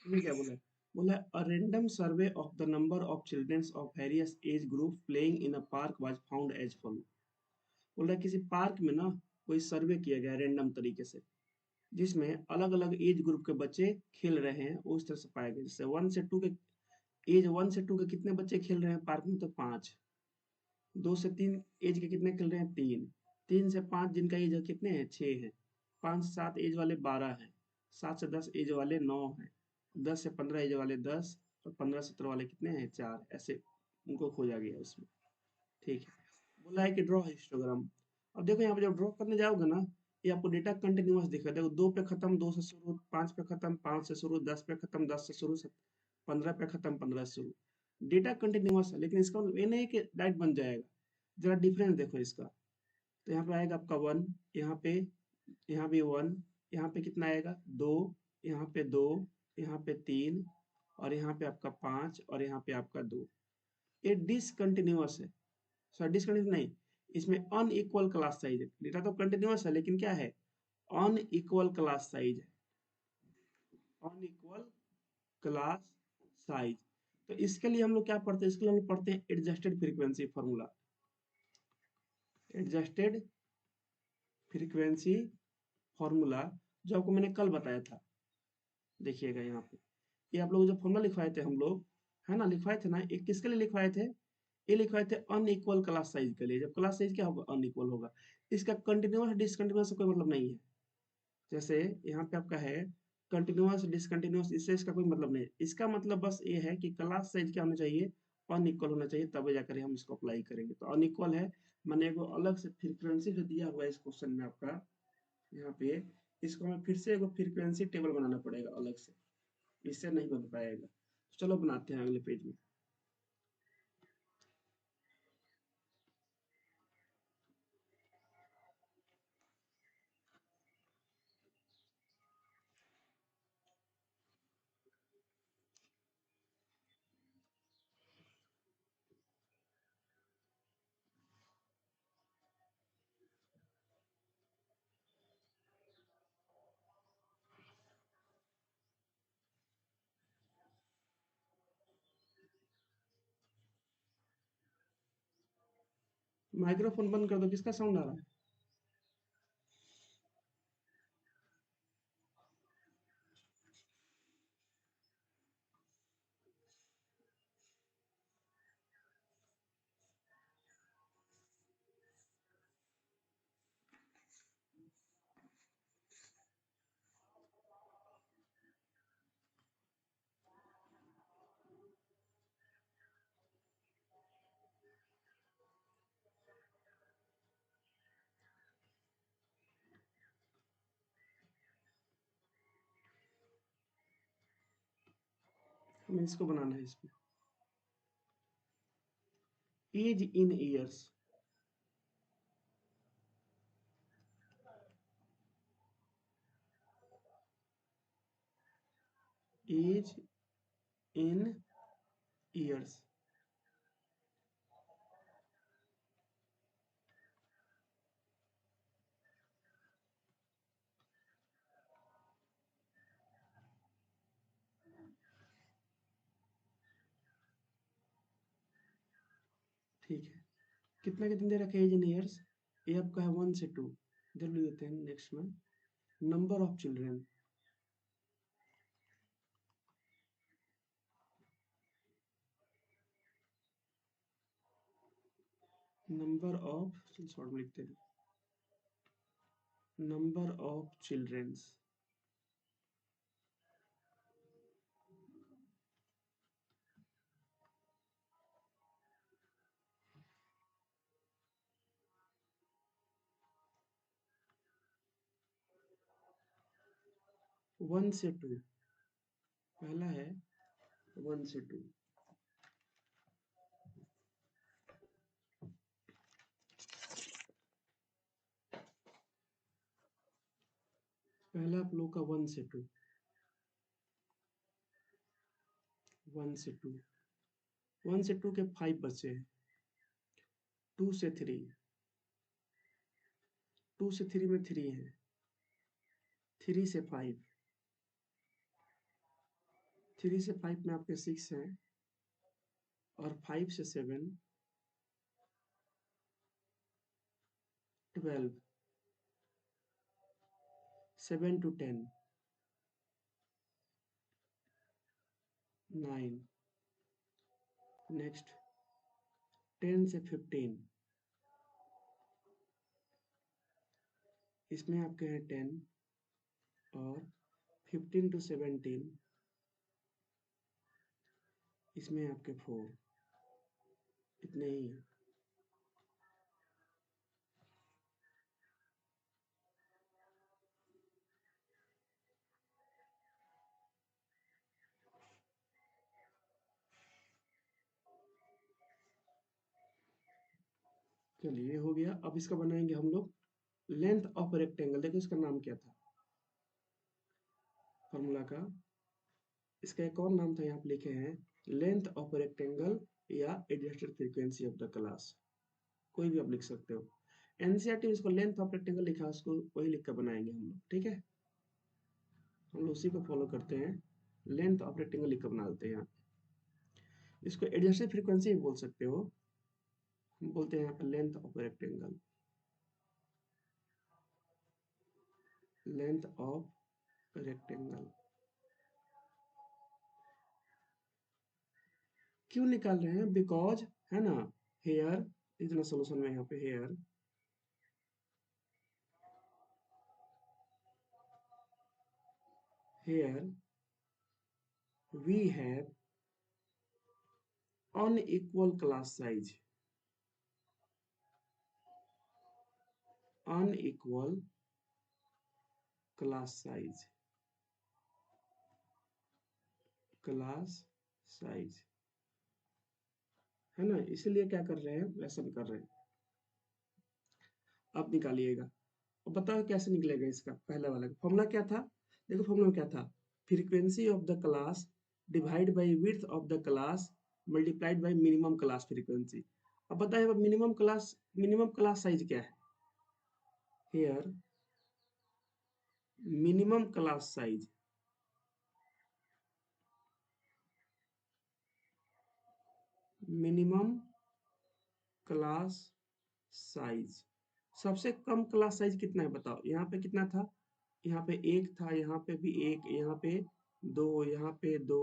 इसमें क्या बोला है? बोला a random survey of the number of childrens of various age group playing in a park was found as follow. बोल रहा है किसी पार्क में ना कोई सर्वे किया गया रैंडम तरीके से, जिसमें अलग अलग एज ग्रुप के बच्चे खेल रहे हैं, उस तरह से पाया गया। जैसे वन से टू के एज वन से टू के कितने बच्चे खेल रहे हैं पार्क में, तो पांच। दो से तीन एज के कितने खेल रहे हैं, तीन। तीन से पांच जिनका एज है कितने हैं, छह हैं। पांच से सात एज वाले 12 हैं। सात से 10 एज वाले 9 हैं। 10 से 15 एज वाले 10। और 15 से 17 वाले कितने हैं, चार। ऐसे उनको खोजा गया उसमें। ठीक है। बोला है कि ड्रॉ हिस्टोग्राम। अब देखो यहाँ पे जब ड्रॉ करने जाओगे ना, ये आपको डेटा कंटिन्यूअस दिखा। देखो दो पे खत्म, दो से शुरू, पांच पे खत्म, पांच से शुरू, 10 पे खत्म, 10 से शुरू, 15 पे खत्म, 15 से शुरू। डेटा कंटिन्यूअस है, लेकिन इसका मतलब ये नहीं कि डायरेक्ट बन जाएगा। जरा डिफरेंस देखो इसका। तो यहाँ पे आएगा आपका वन, यहाँ पे वन, यहाँ पे कितना आएगा, दो, यहाँ पे दो, यहाँ पे तीन, और यहाँ पे आपका पांच, और यहाँ पे आपका दो। ये डिसकंटिन्यूअस है। सॉरी, डिसकंटिन्यूअस नहीं, इसमें अनइक्वल क्लास साइज है। डेटा तो कंटिन्यूअस है, लेकिन क्या है, अनइक्वल क्लास साइज है। Unequal class size. तो इसके लिए हम लोग क्या पढ़ते हैं, इसके लिए हम लोग पढ़ते हैं adjusted frequency formula. Adjusted frequency formula, जो आपको मैंने कल बताया था। देखिएगा यहाँ पे, ये आप लोग जो फॉर्मूला लिखवाए थे हम लोग, है ना, लिखवाए थे ना, ये किसके लिए लिखवाए थे, ये लिखवाए थे अनइक्वल क्लास साइज के लिए। जब क्लास साइज क्या होगा, अनइक्वल होगा। इसका कंटिन्यूअस डिसकंटिन्यूअस से कोई मतलब नहीं है। जैसे यहाँ पे आपका है कंटिन्यूअस डिसकंटिन्यूअस, इससे इसका कोई मतलब नहीं है। इसका मतलब बस ये है कि क्लास साइज क्या होना चाहिए, अनइक्वल होना चाहिए, तब जाकर हम इसको अप्लाई करेंगे। तो अनइक्वल है, मैंने एगो अलग से फ्रीक्वेंसी जो दिया हुआ है इस क्वेश्चन में आपका, यहाँ पे, इसको हमें फिर से एगो फ्रीक्वेंसी टेबल बनाना पड़ेगा अलग से, इससे नहीं बन पाएगा। तो चलो बनाते हैं अगले पेज में। माइक्रोफोन बंद कर दो, किसका साउंड आ रहा है। हमें इसको बनाना है, इसमें age in years. Age in years. ठीक है, कितना कितने दे रखे एज इन ईयर्स, ये आपका है वन से टू। इधर लिख देते हैं नेक्स्ट में, number of children. Number of, short में लिखते हैं, नंबर ऑफ चिल्ड्रेन्स। वन से टू, पहला है वन से टू। पहला आप लोग का वन से टू, वन से टू। वन से टू के फाइव बचे हैं। टू से थ्री, टू से थ्री में थ्री है। थ्री से फाइव, 3 से 5 में आपके 6 हैं और 5 से 7 12, 7 to 10 9, नेक्स्ट 10 से 15, इसमें आपके हैं 10 और 15 to 17, इसमें आपके 4, इतने ही हैं। चलिए ये हो गया। अब इसका बनाएंगे हम लोग लेंथ ऑफ रेक्टेंगल। देखो इसका नाम क्या था फॉर्मूला का, इसका एक और नाम था, यहाँ पे लिखे हैं लेंथ ऑफ रेक्टेंगल या adjusted frequency of the class, कोई भी आप लिख सकते हो। एनसीईआरटी में इसको लेंथ ऑफ रेक्टेंगल लिखा है, उसको वही लिख कर बनाएंगे हम लोग, ठीक है। हम लोग उसी को फॉलो करते हैं, लेंथ ऑफ रेक्टेंगल लिख कर बना देते हैं यहाँ। इसको एडजस्टेड फ्रीक्वेंसी भी बोल सकते हो, हम बोलते हैं यहाँ पर length of rectangle, length of rectangle. क्यों निकाल रहे हैं? बिकॉज, है ना, हेयर, इतना सोल्यूशन में यहाँ पे hair here we have unequal class size, unequal class size, class size, है ना, इसलिए क्या कर रहे हैं, लेसन कर रहे हैं। अब निकालिएगा, अब बताओ कैसे निकलेगा इसका पहला वाला फॉर्मूला क्या था। देखो फॉर्मूला क्या था, frequency of the class divide by width of the class multiplied by minimum class frequency. अब बताइए मिनिमम क्लास साइज क्या है, here minimum class size, minimum class size, सबसे कम क्लास साइज कितना है बताओ। यहाँ पे कितना था, यहाँ पे एक था, यहाँ पे भी एक, यहाँ पे दो, यहाँ पे दो,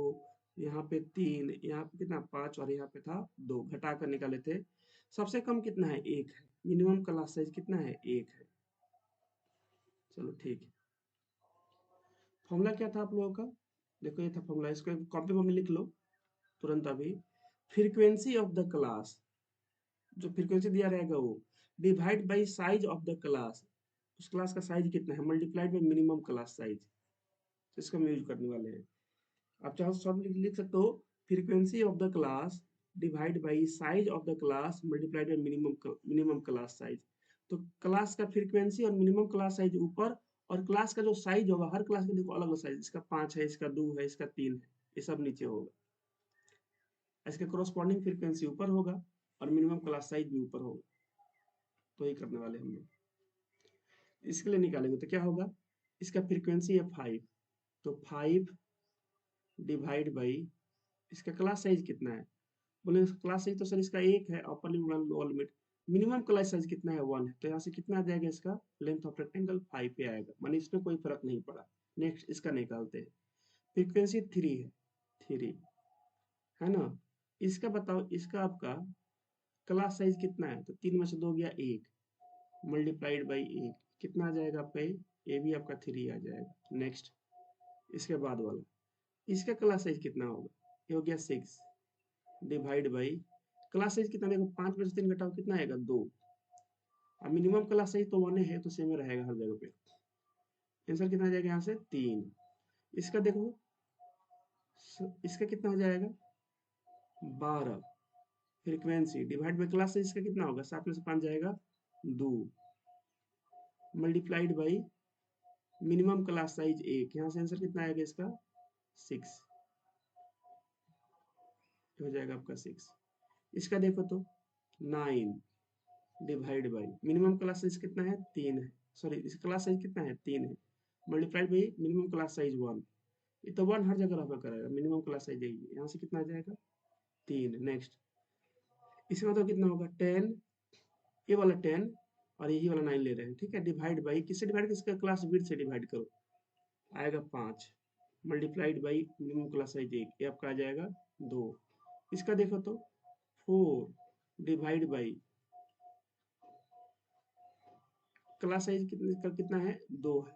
यहाँ पे तीन, यहाँ पे कितना 5 और यहाँ पे था 2, घटा कर निकाले थे। सबसे कम कितना है, एक है। मिनिमम क्लास साइज कितना है, एक है। चलो ठीक है। फॉर्मूला क्या था आप लोगों का, देखो ये था फॉर्मूला, इसको कॉपी में लिख लो तुरंत अभी। फ्रीक्वेंसी ऑफ द क्लास, जो फ्रीक्वेंसी दिया रहेगा वो, divide by size of the class, उस क्लास का साइज कितना है, multiplied by minimum class size. तो इसका हम यूज करने वाले हैं। आप चाहो शॉर्ट लिख सकते हो, frequency of the class divide by size of the class multiplied by minimum class size. तो क्लास का फ्रीक्वेंसी और मिनिमम क्लास साइज ऊपर, और क्लास का जो साइज होगा, हर क्लास का देखो अलग अलग साइज, इसका 5 है, इसका 2 है, इसका 3 है, ये सब नीचे होगा। इसके कोरोस्पॉन्डिंग फ्रीक्वेंसी ऊपर होगा और मिनिमम क्लास साइज भी ऊपर होगा। तो ये करने वाले हम लोग, इसके लिए निकालेंगे तो क्या होगा, इसका फ्रीक्वेंसी है 5, तो 5 डिवाइड बाई, इसका क्लास साइज कितना है, बोले क्लास साइज तो सर इसका 1 है, upper limit lower limit. Minimum class size कितना है, 1 है, तो यहाँ से कितना आ जाएगा, इसका लेंथ ऑफ रेक्टेंगल 5 पे आएगा, माने इसमें कोई फर्क नहीं पड़ा। नेक्स्ट इसका निकालते हैं, फ्रीक्वेंसी 3 है, 3, है ना। इसका बताओ, इसका आपका क्लास साइज कितना है, तो 3 में से 2 गया 1, मल्टीप्लाइड बाई 1, कितना आ जाएगा आपका, ये भी आपका 3 आ जाएगा। नेक्स्ट इसके बाद वाला, इसका क्लास साइज कितना होगा, ये हो गया 6, डिवाइड बाई क्लास साइज कितना, देखो 5 में से 3 घटाओ कितना आएगा, 2। अब मिनिमम क्लास साइज तो 1 है, तो सेम ही रहेगा हर जगह पे। आंसर कितना आ जाएगा यहाँ से, 3। इसका देखो, इसका कितना हो जाएगा, 12, frequency divide by class size, इसका कितना होगा, 7 में से 5 जाएगा 2, multiplied by minimum class size 1, यहाँ से आंसर कितना आएगा इसका, 6 हो जाएगा आपका 6। इसका देखो तो 9 divide by minimum class size कितना है, 3 है, सॉरी इस क्लास साइज कितना है, 3 है, multiplied by minimum class size 1, ये तो 1 हर जगह रेफर करेगा, मिनिमम क्लास साइज यही है। यहाँ से कितना आ जाएगा 3। नेक्स्ट इसका मतलब कितना होगा 10, ये वाला 10 और यही वाला 9 ले रहे हैं, ठीक है। डिवाइड बाई किससे डिवाइड, किसका क्लास विड्थ से डिवाइड करो, आएगा 5 multiplied by minimum class size 1, ये आपका आ जाएगा 2। इसका देखो तो 4 डिवाइड बाई क्लास साइज कितना है 2 है,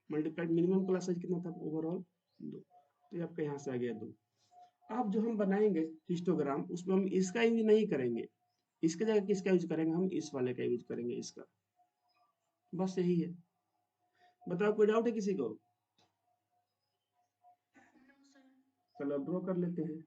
मल्टीप्लाइड मिनिमम क्लास साइज कितना था ओवरऑल 2, तो ये आपका यहाँ से आ गया 2। अब जो हम बनाएंगे हिस्टोग्राम उसमें हम इसका यूज नहीं करेंगे, इसके जगह किसका यूज करेंगे, हम इस वाले का यूज करेंगे, इसका। बस यही है। बताओ कोई डाउट है किसी को? चलो अब ड्रॉ कर लेते हैं।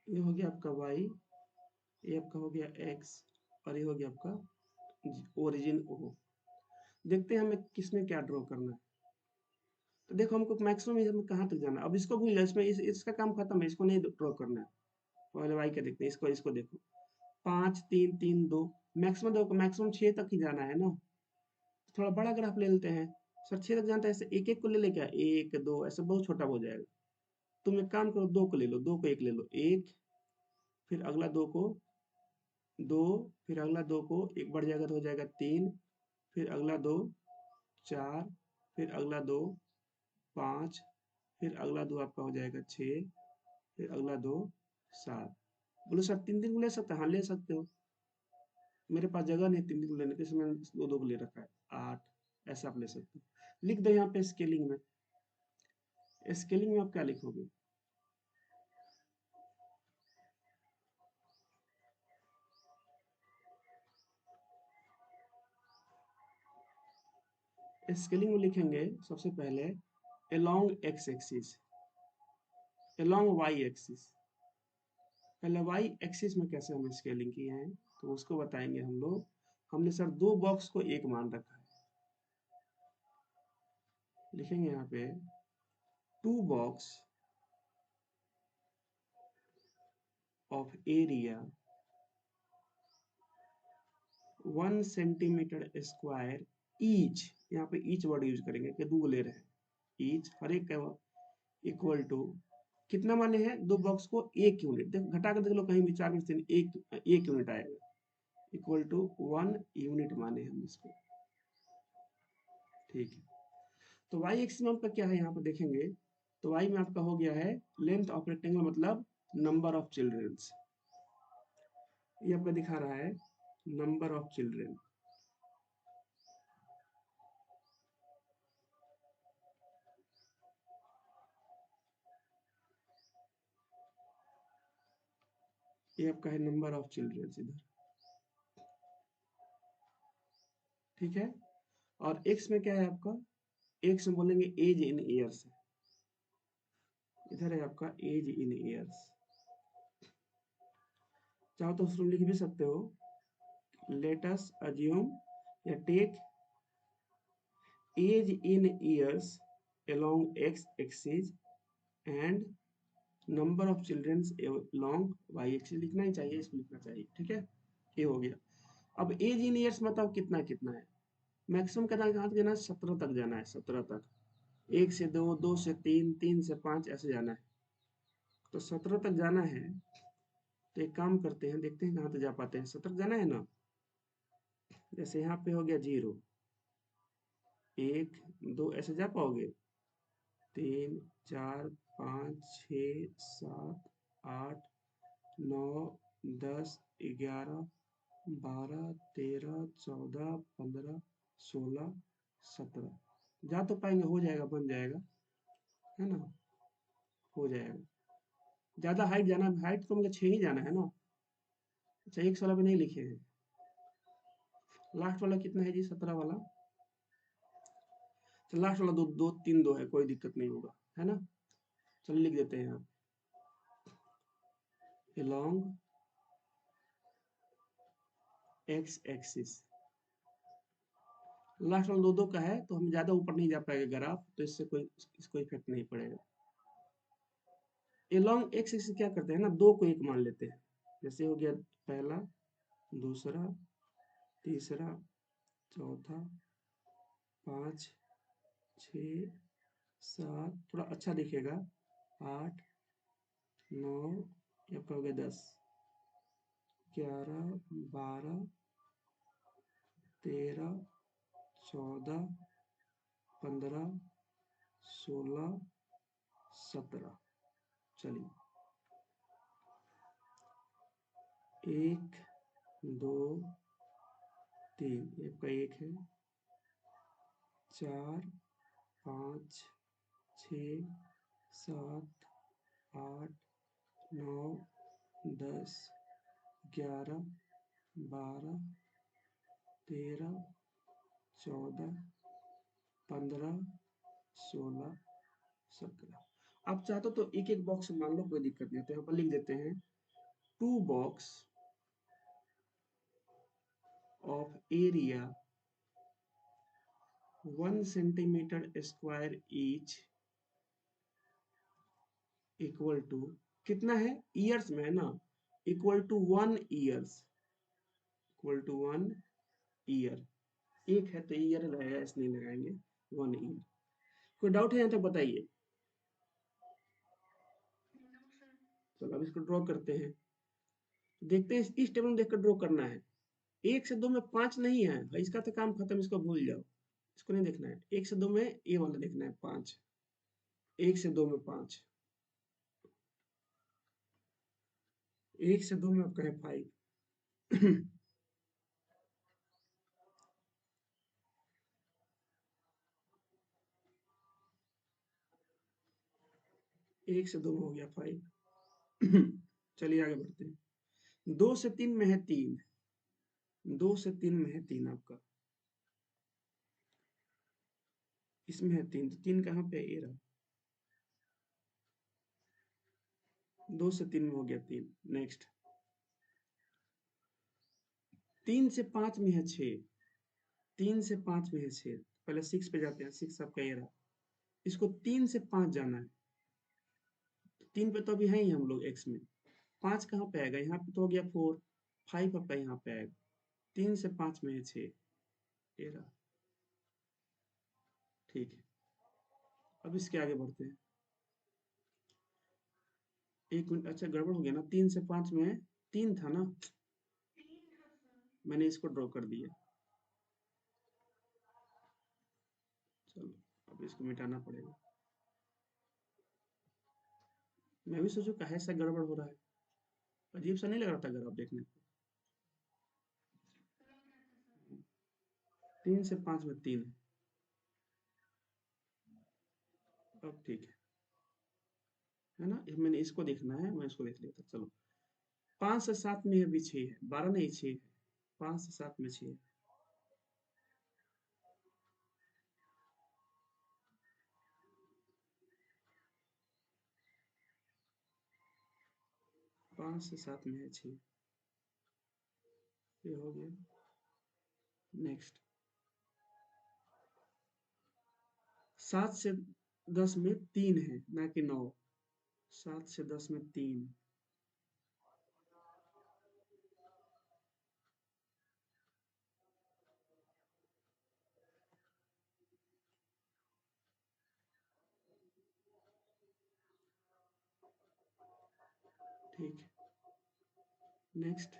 ये हो गया आपका y, ये आपका हो गया x और ये हो गया आपका ओरिजिन O। देखते हैं हमें किसमें क्या ड्रॉ करना है। तो देखो हमको मैक्सिमम हमें कहाँ तक जाना है। अब इसको भूल जाओ, इसमें इसका काम खत्म है, इसको नहीं ड्रॉ करना है। पहले y का देखते हैं, इसको देखो 5 3 3 2, मैक्सिमम देखो मैक्सिमम 6 तक ही जाना है ना। थोड़ा बड़ा ग्राफ ले लेते हैं। सर 6 तक जानते हैं, ऐसे एक एक को ले ले, क्या 1 2 ऐसे बहुत छोटा हो जाएगा। तुम एक काम करो, 2 को ले लो, 2 को 1 ले लो, 1 फिर अगला 2 को 2, फिर अगला 2 को 1 बढ़ जाएगा तो हो जाएगा 3, फिर अगला 2 4, फिर अगला 2 5, फिर अगला 2 आपका हो जाएगा 6, फिर अगला 2 7। बोलो सर 3 दिन को ले सकते हैं? हाँ ले सकते हो, मेरे पास जगह नहीं 3 दिन को लेने की, इसलिए मैंने 2 2 को ले रखा है। 8 ऐसा आप ले सकते हो। लिख दो यहाँ पे स्केलिंग में, स्केलिंग में आप क्या लिखोगे? स्केलिंग में लिखेंगे सबसे पहले along X axis, along Y axis. पहले वाई एक्सिस में कैसे हमें स्केलिंग की है तो उसको बताएंगे हम लोग। हमने सर 2 बॉक्स को 1 मान रखा है, लिखेंगे यहाँ पे 2 box of area 1 centimetre square each, यहाँ पे ईच वर्ड यूज करेंगे कि 2 ले रहे हैं, ईच हर एक का इक्वल टू कितना माने हैं 2 बॉक्स को 1 यूनिट, देखो घटा कर देख लो कहीं भी 4 में से 1 यूनिट आएगा, इक्वल टू 1 यूनिट माने हम इसको, ठीक है। तो y एक्सिस में आपका क्या है यहाँ पर देखेंगे तो y में आपका हो गया है लेंथ ऑफ रेक्टेंगल मतलब नंबर ऑफ चिल्ड्रंस, ये आपका दिखा रहा है नंबर ऑफ चिल्ड्रन। ये आपका है नंबर ऑफ चिल्ड्रंस इधर, ठीक है। और x में क्या है आपका, x में बोलेंगे एज इन ईयर्स, इधर है आपका एज इन ईयर्स। चाहो तो उसको लिख भी सकते हो, लेट अस अज्यूम या take age in years along x axis and number of childrens along y axis, लिखना ही चाहिए, इसको लिखना चाहिए, ठीक है। ये हो गया। अब एज इन ईयर्स मतलब कितना कितना है, मैक्सिमम कितना कहाँ तक जाना है 17 तक जाना है, 17 तक, 1 से 2 2 से 3 3 से 5 ऐसे जाना है, तो 17 तक जाना है। तो एक काम करते हैं, देखते हैं कहाँ तक जा पाते हैं। 17 जाना है ना, जैसे यहाँ पे हो गया 0 1 2 ऐसे जा पाओगे, 3 4 5 6 7 8 9 10 11 12 13 14 15 16 17 जा तो पाएंगे, हो जाएगा, बन जाएगा, है ना, हो जाएगा। ज्यादा हाइट जाना, हाइट तो मुझे 6 ही जाना है ना। अच्छा 1 वाला भी नहीं लिखे हैं, लास्ट वाला कितना है जी 17 वाला, तो लास्ट वाला 2 2 3 2 है, कोई दिक्कत नहीं होगा, है ना। चलिए लिख देते हैं यहाँ along एक्स एक्सिस। लास्ट वाला दो दो का है तो हम ज्यादा ऊपर नहीं जा पाएगा ग्राफ, तो इससे कोई इसको इफेक्ट नहीं पड़ेगा। ये लॉन्ग एक्स एक्सिस क्या करते हैं ना, दो को एक मान लेते हैं। जैसे हो गया पहला, दूसरा, तीसरा, चौथा, 5, 6, 7, थोड़ा अच्छा दिखेगा, 8, 9, ये आपका हो गया 10, 11, 12, 13, 14, 15, 16, 17। चलिए, 1, 2, 3, ये आपका 1 है, 4, 5, 6, 7, 8, 9, 10, 11, 12, 13, 14, 15, 16, 17। आप चाहते हो तो एक एक बॉक्स मान लो, कोई दिक्कत नहीं है। तो यहाँ पर लिख देते हैं 2 box of area 1 centimetre square each equal to, कितना है ईयर्स में है ना, equal to 1 years, equal to 1 year. एक है तो ईयर रहेगा, ऐसे नहीं लगाएंगे, 1 ईयर। कोई डाउट है यहाँ तक बताइए। चलो अब इसको ड्रॉ करते हैं, देखते हैं इस टेबल में देखकर ड्रॉ करना है। 1 से 2 में 5 नहीं है, इसका तो काम खत्म, इसको भूल जाओ, इसको नहीं देखना है। 1 से 2 में ये वाला देखना है 5, 1 से 2 में 5, 1 से 2 में आपका है 5। 1 से 2 में हो गया 5। चलिए आगे बढ़ते हैं। 2 से 3 में है 3, 2 से 3 में है 3 आपका, इसमें है 3, तो 3 कहाँ पे है, ये रहा। 2 से 3 में हो गया 3। नेक्स्ट, 3 से 5 में है 6, 3 से 5 में है 6, पहले 6 पे जाते हैं, 6 आपका ये रहा। इसको 3 से 5 जाना है, 3 पे तो अभी है ही हम लोग एक्स में, 5 कहाँ पे आएगा, यहाँ पे तो हो गया 4, 5 आपका यहाँ पे आएगा। 3 से 5 में है 6, ये रहा। ठीक है, अब इसके आगे बढ़ते हैं। 1 मिनट, अच्छा गड़बड़ हो गया ना, 3 से 5 में 3 था ना, मैंने इसको ड्रॉ कर दिया। चलो अब इसको मिटाना पड़ेगा। मैं भी सोचू काहे ऐसा गड़बड़ हो रहा है, अजीब सा नहीं लग रहा था अगर आप देखने को। 3 से 5 में 3 है, अब ठीक है ना। मैंने इसको देखना है, मैं इसको देख लेता, चलो। 5 से 7 में अभी 6 है, 12 नहीं 6 है, 5 से 7 में 6 है। 5 से 7 में है 6, ये हो गया। नेक्स्ट, 7 से 10 में 3 है ना कि 9, 7 से 10 में 3, ठीक है। नेक्स्ट,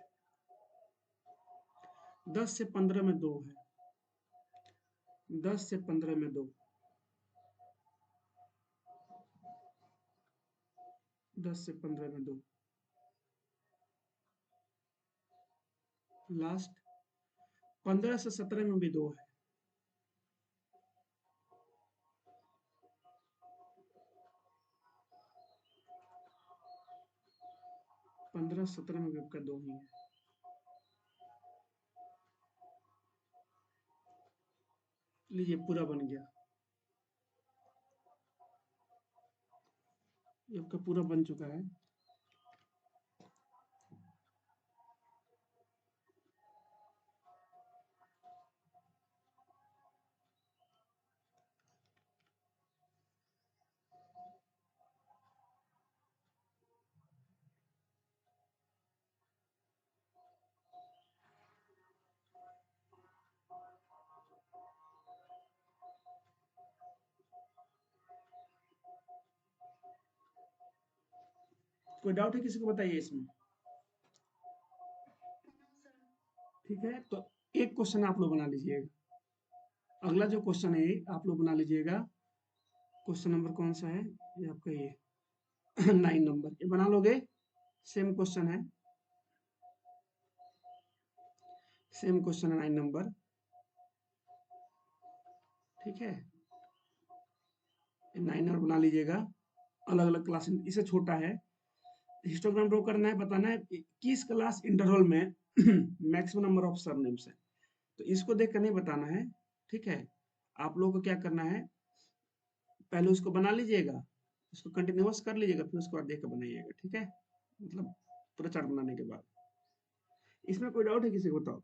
10 से 15 में 2 है, 10 से 15 में 2, 10 से 15 में 2। लास्ट, 15 से 17 में भी 2 है, 15 17 में भी आपका 2 ही है। लीजिए पूरा बन गया, ये आपका पूरा बन चुका है। कोई डाउट है किसी को, बताइए इसमें। ठीक है, तो एक क्वेश्चन आप लोग बना लीजिएगा। अगला जो क्वेश्चन है आप लोग बना लीजिएगा। क्वेश्चन नंबर कौन सा है, ये आपका ये 9 नंबर, ये बना लोगे। सेम क्वेश्चन है, सेम क्वेश्चन है 9 नंबर। ठीक है, 9 नंबर बना लीजिएगा। अलग अलग क्लास, इससे छोटा है। हिस्टोग्राम ड्रॉ करना है, बताना है किस क्लास इंटरवल में मैक्सिमम नंबर ऑफ सरनेम्स है। तो इसको देख कर नहीं बताना है। ठीक है, आप लोगों को क्या करना है, पहले उसको बना लीजिएगा, उसको कंटिन्यूअस कर लीजिएगा, फिर उसके बाद देख कर बनाइएगा। ठीक है, मतलब पूरा चार्ट बनाने के बाद। इसमें कोई डाउट है किसी को, बताओ।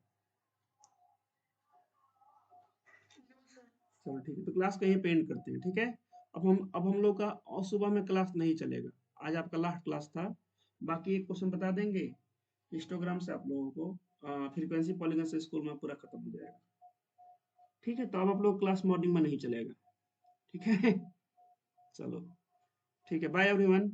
चलो ठीक है, तो क्लास को यहीं पे एंड करते हैं। ठीक है, अब हम लोग का और सुबह में क्लास नहीं चलेगा। आज आपका लास्ट क्लास था। बाकी एक क्वेश्चन बता देंगे हिस्टोग्राम से आप लोगों को, फ्रीक्वेंसी पॉलीगन से स्कूल में पूरा खत्म हो जाएगा। ठीक है, तो अब आप लोग क्लास मॉर्निंग में नहीं चलेगा। ठीक है चलो, ठीक है, बाय एवरीवन।